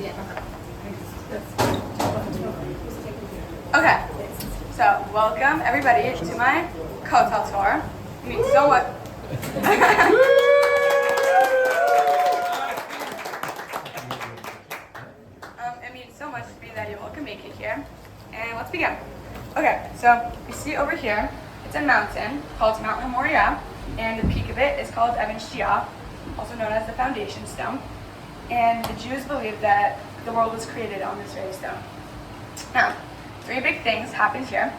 Okay, so welcome everybody to my Kotel tour. It means so much. It means so much to me that you all can make it here. And let's begin. Okay, so you see over here, it's a mountain called Mount Hamoriah, and the peak of it is called Evan Shia, also known as the foundation stone. And the Jews believe that the world was created on this very stone. Now, three big things happened here.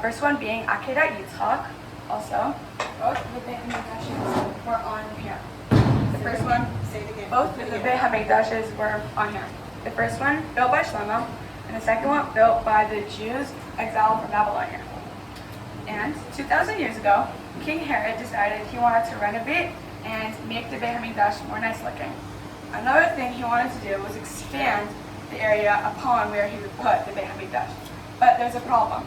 First one being Akedat Yitzchak. Also, both of the Beit HaMikdashes were on here. The first one, both of the Beit HaMikdashes were on here. The first one built by Shlomo, and the second one built by the Jews exiled from Babylon here. And 2,000 years ago, King Herod decided he wanted to renovate and make the Beit HaMikdash more nice looking. Another thing he wanted to do was expand the area upon where he would put the Beit HaMikdash. But there's a problem.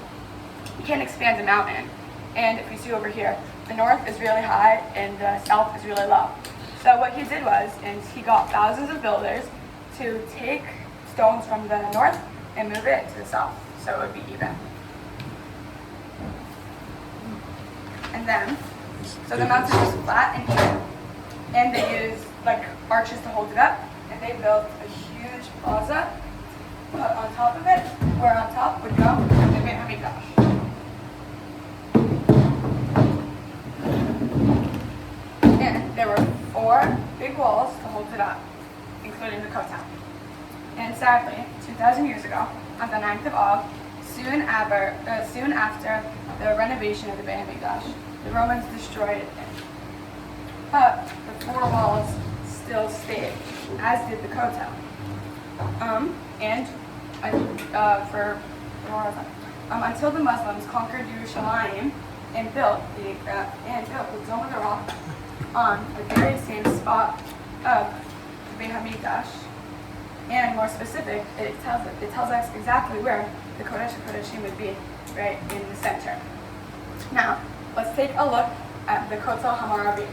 You can't expand a mountain. And if you see over here, the north is really high and the south is really low. So what he did was, he got thousands of builders to take stones from the north and move it to the south, so it would be even. And then, so the mountain was flat and even, and they used like arches to hold it up, and they built a huge plaza put on top of it, where on top would go the Beit HaMikdash. And there were 4 big walls to hold it up, including the Kotel. And sadly, 2,000 years ago, on the 9th of Av, soon after the renovation of the Beit HaMikdash, the Romans destroyed it. But the 4 walls still stayed, as did the Kotel. Until the Muslims conquered Yerushalayim and built the Dome of the Rock on the very same spot of the Beit HaMikdash. And more specific, it tells us exactly where the Kodesh HaKodeshim would be, right in the center. Now, let's take a look at the Kotel Hamaravi.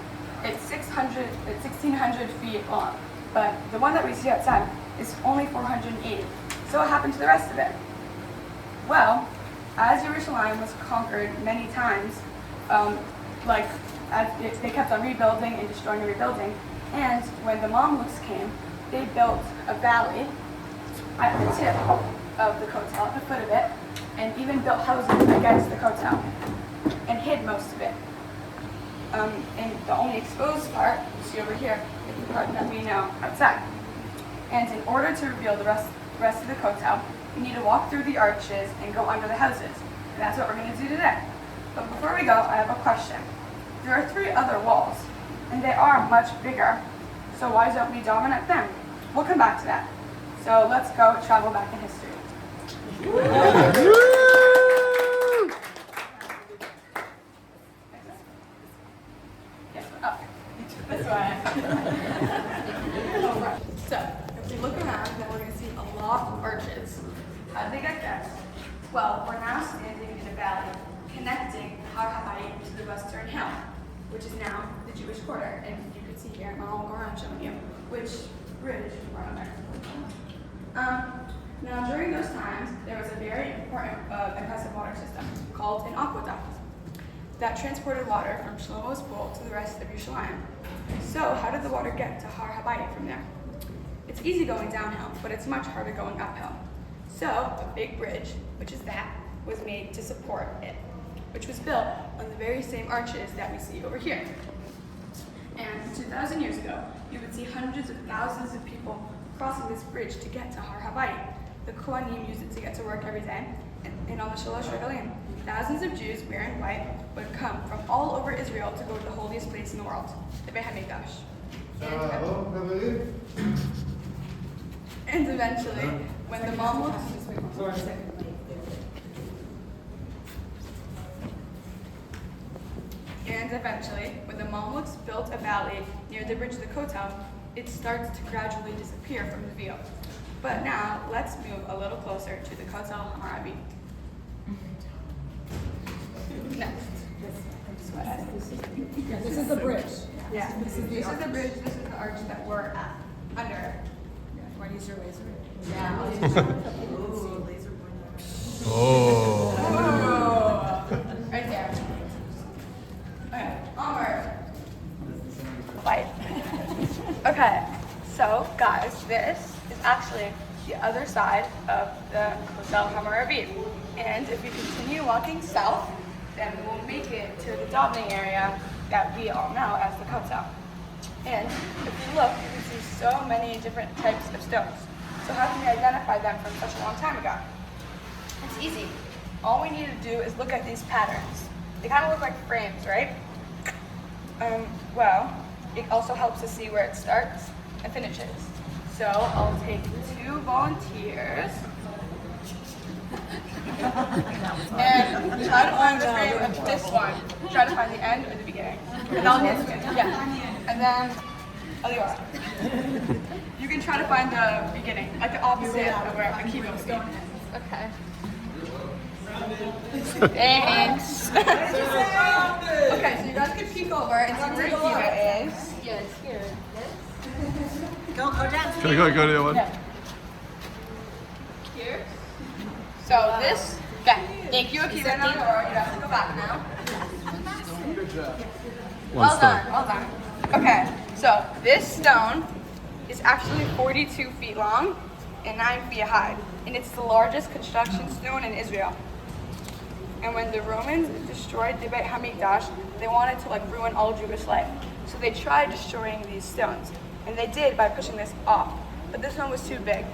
It's 1,600 feet long, but the one that we see outside is only 480. So what happened to the rest of it? Well, as Jerusalem was conquered many times, they kept on rebuilding and destroying and rebuilding, and when the Mamluks came, they built a valley at the tip of the Kotel, at the foot of it, and even built houses against the Kotel, and hid most of it. And the only exposed part, you see over here, is the part that we know outside. And in order to reveal the rest of the Kotel, you need to walk through the arches and go under the houses. And that's what we're going to do today. But before we go, I have a question. There are 3 other walls, and they are much bigger. So why don't we dominate them? We'll come back to that. So let's go travel back in history. This way. So, if we look around, then we're going to see a lot of arches. How did they get there? Well, we're now standing in a valley connecting Har HaBayit to the Western Hill, which is now the Jewish quarter. And you can see here, I'll go around showing you which bridge we're on there. Now, during those times, there was a very important impressive water system called an aqueduct that transported water from Shlomo's pool to the rest of Yerushalayim. So, how did the water get to Har HaBayit from there? It's easy going downhill, but it's much harder going uphill. So, a big bridge, which is that, was made to support it, which was built on the very same arches that we see over here. And 2,000 years ago, you would see hundreds of thousands of people crossing this bridge to get to Har HaBayit. The Kohanim used it to get to work every day, and on the Shalosh Regalim, thousands of Jews wearing white would come from all over Israel to go to the holiest place in the world, the Beit HaMikdash. And eventually, when the Mamluks built a valley near the bridge of the Kotel, it starts to gradually disappear from the view. But now, let's move a little closer to the Kotel Hamaravi. Next. This is the bridge. Yeah, this is the bridge, this is the arch that we're at, under. Why do use your laser? Oh. Right there. Okay, onward. Fight. Okay, so guys, this is actually the other side of the Kotel Hammurabi. And if we continue walking south, then we'll make it to the davening area that we all know as the Kotel. And if you look, you can see so many different types of stones. So how can we identify them from such a long time ago? It's easy. All we need to do is look at these patterns. They kind of look like frames, right? Well, it also helps us see where it starts and finishes. So I'll take 2 volunteers and try to find the frame of this one. Try to find the end or the beginning. And I'll get it. Yeah. And then Eliora. You can try to find the beginning, like the opposite of where the keyboard is. Okay. Thanks. Okay, so you guys can peek over and see where Kiva is. Yeah, it's here. Go down. Can I go to the other one? Yeah. Here. So this, okay, thank you, Akiva and Eliora. You have to go back now. One stone. Well done. Okay, so this stone is actually 42 feet long and 9 feet high, and it's the largest construction stone in Israel. And when the Romans destroyed the Beit HaMikdash, they wanted to ruin all Jewish life. So they tried destroying these stones, and they did by pushing this off. But this one was too big.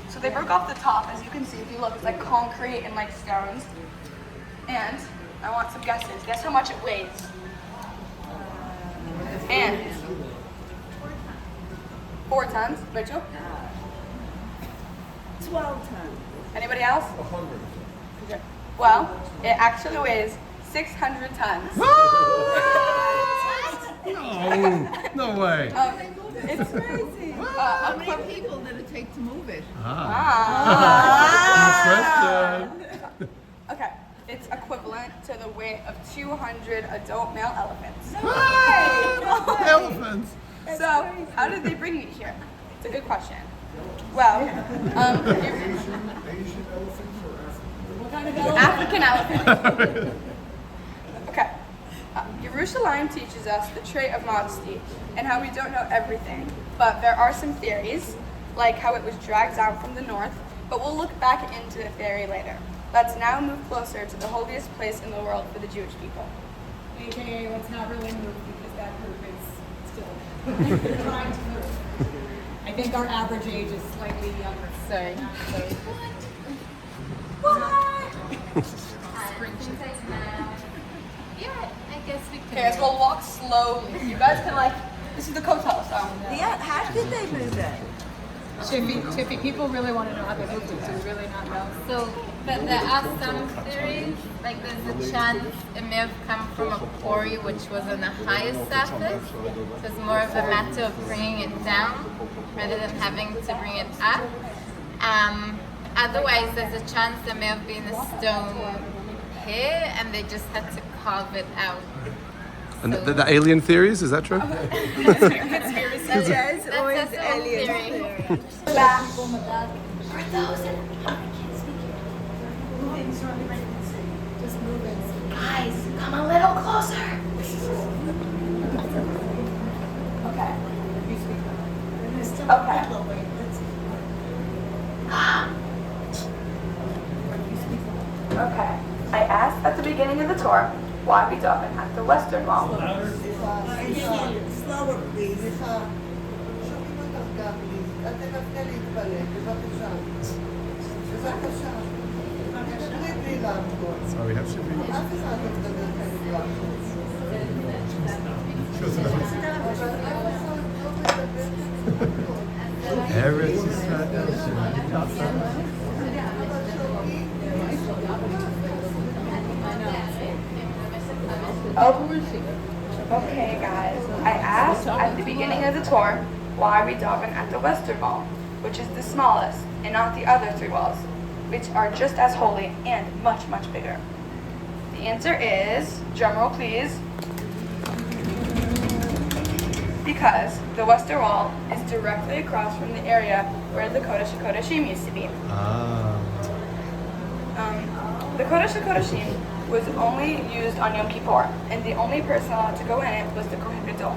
So they broke off the top, as you can see if you look, it's like concrete and like stones. And I want some guesses. Guess how much it weighs. And 4 tons. Rachel? 12 tons. Anybody else? 100. Okay. Well, it actually weighs 600 tons. No way. It's Crazy. How many people did it take to move it? Question. Okay, it's equivalent to the weight of 200 adult male elephants. Elephants. So, how did they bring it here? It's a good question. Well, African elephant. Okay. Yerushalayim teaches us the trait of modesty and how we don't know everything. But there are some theories, like how it was dragged down from the north, but we'll look back into the theory later. Let's now move closer to the holiest place in the world for the Jewish people. AKA, let's not really move because that group is still trying to move. I think our average age is slightly younger. Sorry. Yeah, I guess we Okay, so we'll walk slowly. You guys can this is the Kotel, so. Yeah, how did they move it? Tiffy, people really want to know how they moved it. Do you really not know? So, but there are some theories, like there's a chance it may have come from a quarry which was on a higher surface. So it's more of a matter of bringing it down rather than having to bring it up. Otherwise, there's a chance there may have been a stone here and they just had to carve it out. And the alien theories, is that true? That's always alien theory. Back. Just move it. Guys, come a little closer. Okay. Okay. Okay. I asked at the beginning of the tour why we daven at the Western Wall. Slower, please. So we have shipping. Eretz Yisrael. Okay, guys. I asked at the beginning of the tour why we daven at the Western Wall, which is the smallest, and not the other 3 walls, which are just as holy and much, much bigger. The answer is, drumroll please, because the Western Wall is directly across from the area where the Kodesh HaKodashim used to be. Ah. The Kodesh HaKodashim was only used on Yom Kippur, and the only person allowed to go in it was the Kohen Gadol.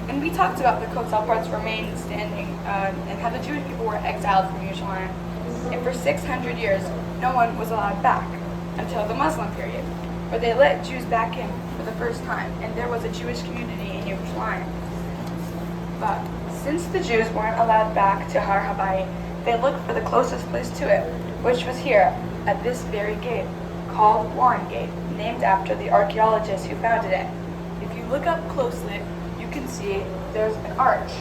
And we talked about the Kotel parts remained standing and how the Jewish people were exiled from Yerushalayim. And for 600 years, no one was allowed back until the Muslim period, where they let Jews back in for the first time, and there was a Jewish community in Yerushalayim. But since the Jews weren't allowed back to Har Habayit, they looked for the closest place to it, which was here, at this very gate, called Warren Gate, named after the archaeologist who founded it. If you look up closely, you can see there's an arch,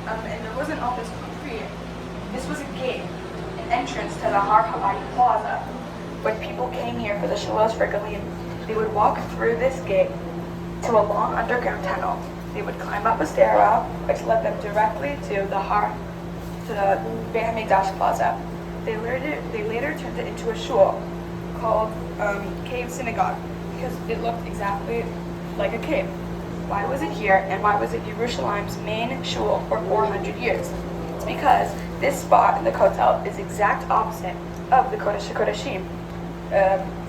and there wasn't all this concrete. This was a gate, an entrance to the Har Habayit Plaza. When people came here for the Shalosh Regalim, they would walk through this gate to a long underground tunnel. They would climb up a stairwell, which led them directly to the Beit HaMikdash Plaza. They later turned it into a shul called Cave Synagogue because it looked exactly like a cave. Why was it here, and why was it Yerushalayim's main shul for 400 years? It's because this spot in the Kotel is exact opposite of the Kodesh HaKodashim.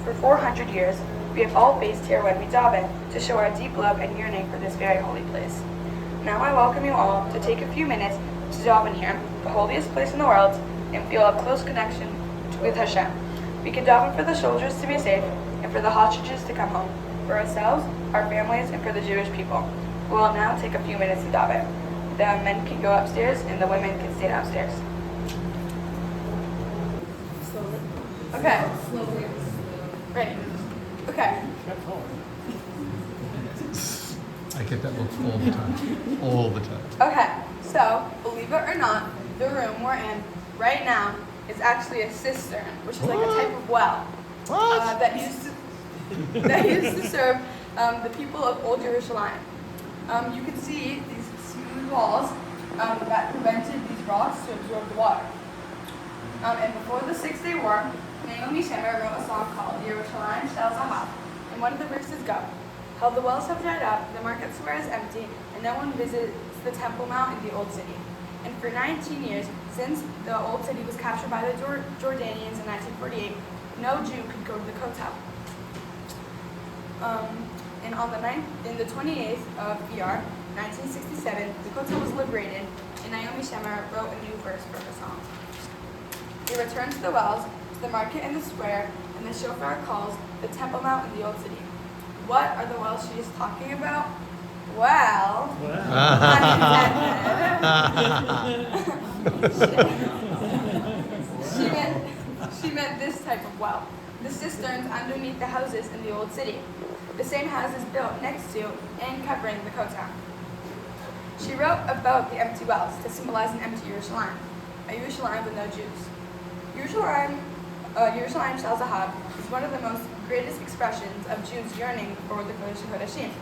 For 400 years, we have all faced here when we daven to show our deep love and yearning for this very holy place. Now I welcome you all to take a few minutes to daven here, the holiest place in the world, and feel a close connection with Hashem. We can daven for the soldiers to be safe and for the hostages to come home, for ourselves, our families, and for the Jewish people. We will now take a few minutes to daven. The men can go upstairs and the women can stay downstairs. Okay. Ready? Okay. I get that look all the time. All the time. Okay. So, believe it or not, the room we're in right now is actually a cistern, which is like a type of well that used to serve the people of Old Jerusalem. You can see these smooth walls that prevented these rocks to absorb the water. And before the 6-Day War, Naomi Shemer wrote a song called Yerushalayim Shel Zahav. And one of the verses go, how the wells have dried up, the market square is empty, and no one visits the Temple Mount in the Old City. And for 19 years, since the Old City was captured by the Jordanians in 1948, no Jew could go to the Kotel. And on the 28th of Iyar, 1967, the Kotel was liberated, and Naomi Shemer wrote a new verse for the song. They returned to the wells, to the market and the square, and the shofar calls the Temple Mount in the Old City. What are the wells she is talking about? Well, she meant this type of well, the cisterns underneath the houses in the Old City. The same houses built next to and covering the Kotel. She wrote about the empty wells to symbolize an empty Yerushalayim, a Yerushalayim with no Jews. Yerushalayim Shel Zahav is one of the most greatest expressions of Jews yearning for the Kodesh HaKodashim.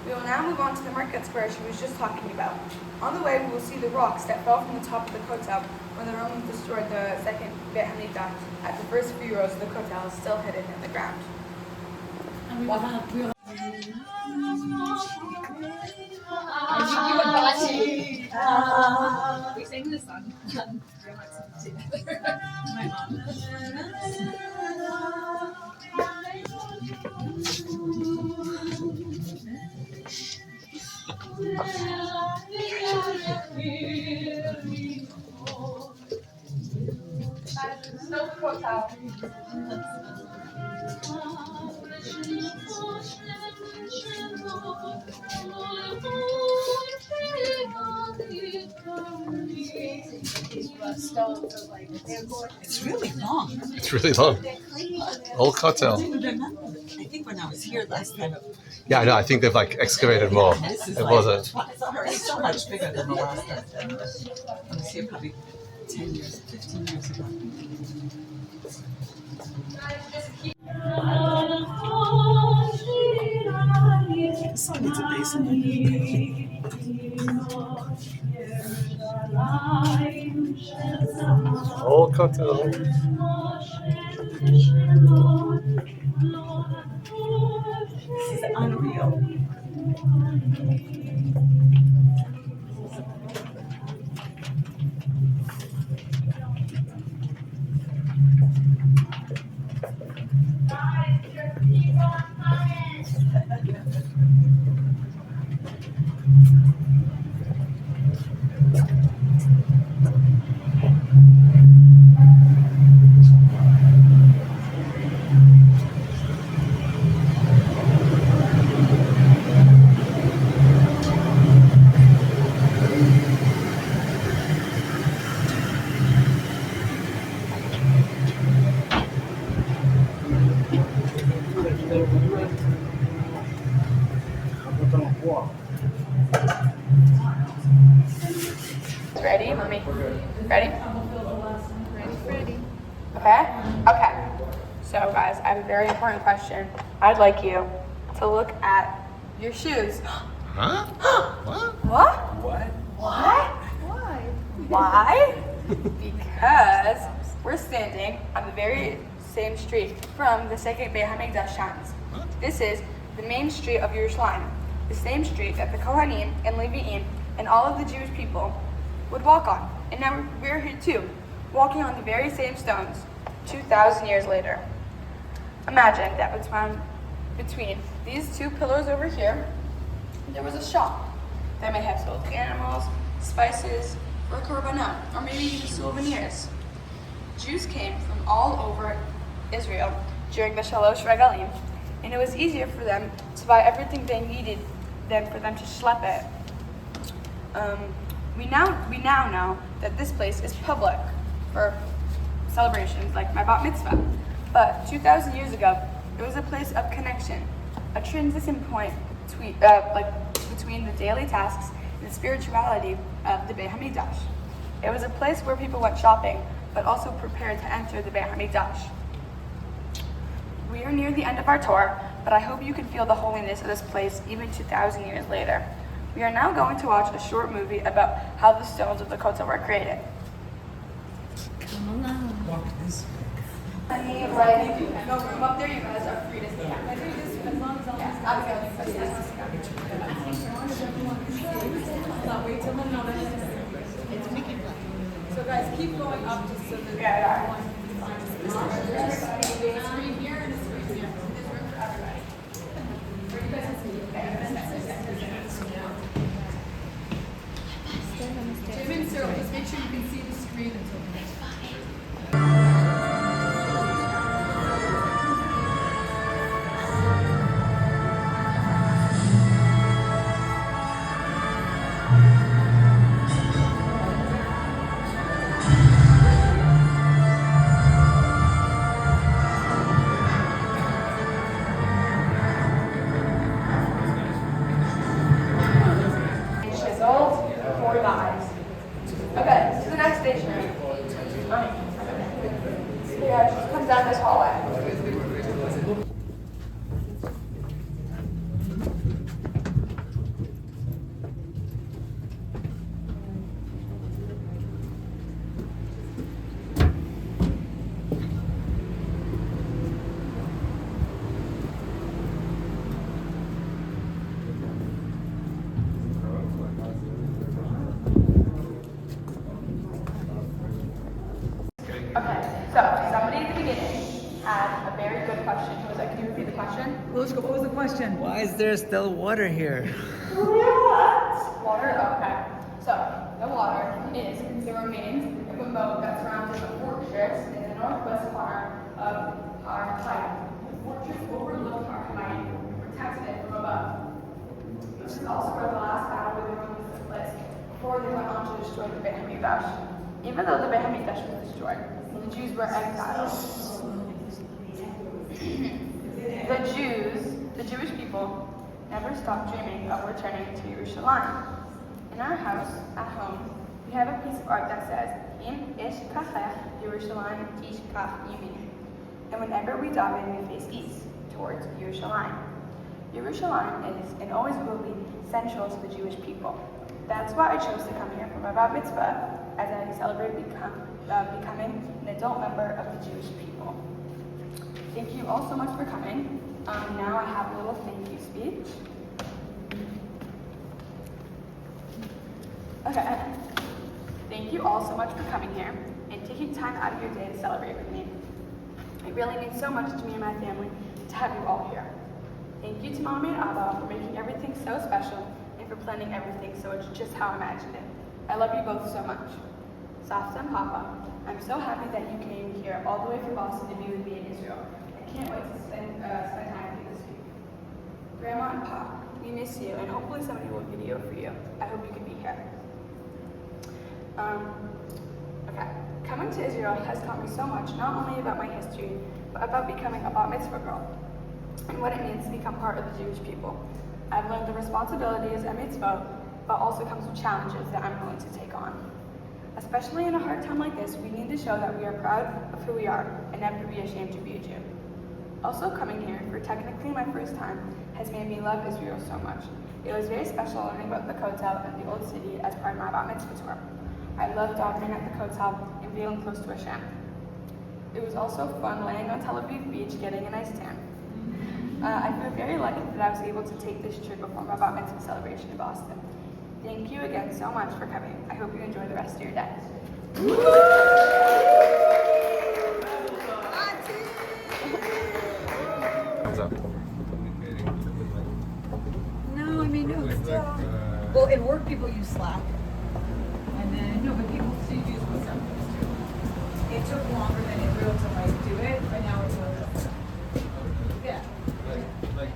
We will now move on to the market square she was just talking about. On the way, we will see the rocks that fell from the top of the Kotel when the Romans destroyed the second Beit HaMikdash. At the first few rows of the Kotel is still hidden in the ground. And we will have I think you would watch it. We sang this song. My mom. Still the Kotel. It's really long. It's really long. Whole Kotel. I think when I was here last time, Yeah, I know. I think they've like excavated more. this is It like, wasn't. it's already so much bigger than the last time. I was here probably 10 years, 15 years ago. This song needs a bass in it. Whole Kotel. This is unreal. Ready. Okay? Okay. So guys, I have a very important question. I'd like you to look at your shoes. Huh? What? What? What? What? Why? Why? Because we're standing on the very same street from the second Beit HaMikdash times. This is the main street of Yerushalayim, the same street that the Kohanim and Levi'im and all of the Jewish people would walk on. And now we're here too, walking on the very same stones 2,000 years later. Imagine that between these two pillars over here, there was a shop that may have sold animals, spices, or korbanot, or maybe even souvenirs. Jews came from all over Israel during the Shalosh Regalim, and it was easier for them to buy everything they needed than for them to schlep it. We now know that this place is public for celebrations like my bat mitzvah, but 2,000 years ago, it was a place of connection, a transition point between the daily tasks and the spirituality of the Beit HaMikdash. It was a place where people went shopping, but also prepared to enter the Beit HaMikdash. We are near the end of our tour, but I hope you can feel the holiness of this place even 2,000 years later. We are now going to watch a short movie about how the stones of the Kotel were created. Walk this way. I need like no room up there. You guys are free to stay. I think this, as long as Yes, Abigail, you guys wait till the notice. So guys, keep going up just so that Yeah. everyone can find a spot. There's a screen here and a screen here. There's room for everybody. For you guys to see. Jim and Cyril, just make sure you can see the screen until the next one. chiseled, 4 dies. Okay, to the next station. Yeah, just come down this hallway. Okay, so somebody at the beginning had a very good question. Who was that? Can you repeat the question? Lushka, what was the question? Why is there still water here? What? Water? Okay. So, the water is the remains of a moat that surrounded the fortress in the northwest corner of our Hayat. The fortress overlooked our Hayat, protected it from above. This is also where the last battle with the Romans took place, before they went on to destroy the Beit HaMikdash. Even though the Beit HaMikdash was destroyed, the Jews were exiled. The Jewish people, never stopped dreaming of returning to Yerushalayim. In our house, at home, we have a piece of art that says, Im ish kafeh Yerushalayim tish kaf yamin. And whenever we daven, we face east, towards Yerushalayim. Yerushalayim is, and always will be, central to the Jewish people. That's why I chose to come here for my bat mitzvah, as I celebrate becoming an adult member of the Jewish people. Thank you all so much for coming. Now I have a little thank you speech. Okay. Thank you all so much for coming here and taking time out of your day to celebrate with me. It really means so much to me and my family to have you all here. Thank you to Mom and Abba for making everything so special and for planning everything so it's just how I imagined it. I love you both so much. Safta and Papa, I'm so happy that you came here all the way from Boston to be with me in Israel. I can't wait to spend time with you this week. Grandma and Pop, we miss you, and hopefully somebody will video for you. I hope you can be here. Okay. Coming to Israel has taught me so much, not only about my history, but about becoming a bat mitzvah girl, and what it means to become part of the Jewish people. I've learned the responsibilities and mitzvah, but also comes with challenges that I'm willing to take on. Especially in a hard time like this, we need to show that we are proud of who we are and never be ashamed to be a Jew. Also, coming here for technically my first time has made me love Israel so much. It was very special learning about the Kotel and the Old City as part of my Bat Mitzvah tour. I loved davening at the Kotel and feeling close to Hashem. It was also fun laying on Tel Aviv beach getting a nice tan. I feel very lucky that I was able to take this trip before my Bat Mitzvah celebration in Boston. Thank you again so much for coming. I hope you enjoy the rest of your day. Hands up. No, I mean, no, still. Well, in work, people use Slack. And then, no, but people still use WhatsApp too. It took longer than Israel to like do it, but now it's really. Yeah. Like